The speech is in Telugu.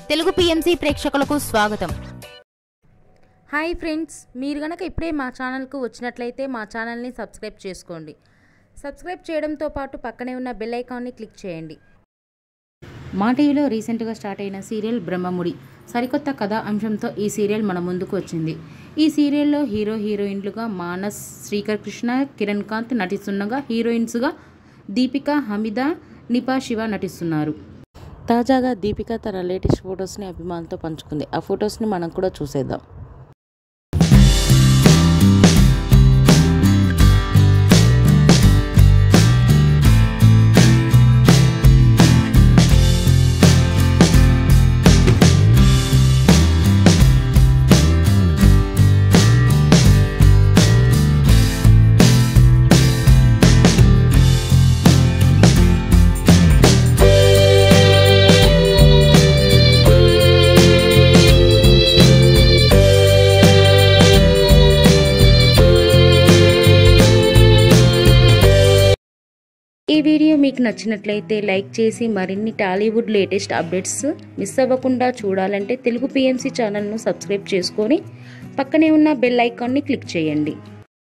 తెలుగు పిఎంసి ప్రేక్షకులకు స్వాగతం. హాయ్ ఫ్రెండ్స్, మీరు గనక ఇప్పుడే మా ఛానల్కు వచ్చినట్లయితే మా ఛానల్ని సబ్స్క్రైబ్ చేసుకోండి. సబ్స్క్రైబ్ చేయడంతో పాటు పక్కనే ఉన్న బెల్ ఐకాన్ని క్లిక్ చేయండి. మా టీవీలో రీసెంట్గా స్టార్ట్ అయిన సీరియల్ బ్రహ్మముడి సరికొత్త కథా అంశంతో ఈ సీరియల్ మన ముందుకు వచ్చింది. ఈ సీరియల్లో హీరోయిన్లుగా మానస్, శ్రీకర్ కృష్ణ, కిరణ్ కాంత్ నటిస్తుండగా హీరోయిన్స్గా దీపిక, హమీద, నిపా శివ నటిస్తున్నారు. తాజాగా దీపిక తన లేటెస్ట్ ఫొటోస్ని అభిమానులతో పంచుకుంది. ఆ ఫొటోస్ని మనం కూడా చూసేద్దాం. ఈ వీడియో మీకు నచ్చినట్లయితే లైక్ చేసి మరిన్ని టాలీవుడ్ లేటెస్ట్ అప్డేట్స్ మిస్ అవ్వకుండా చూడాలంటే తెలుగు పిఎంసి ఛానల్ను సబ్స్క్రైబ్ చేసుకొని పక్కనే ఉన్న బెల్ ఐకాన్ని క్లిక్ చేయండి.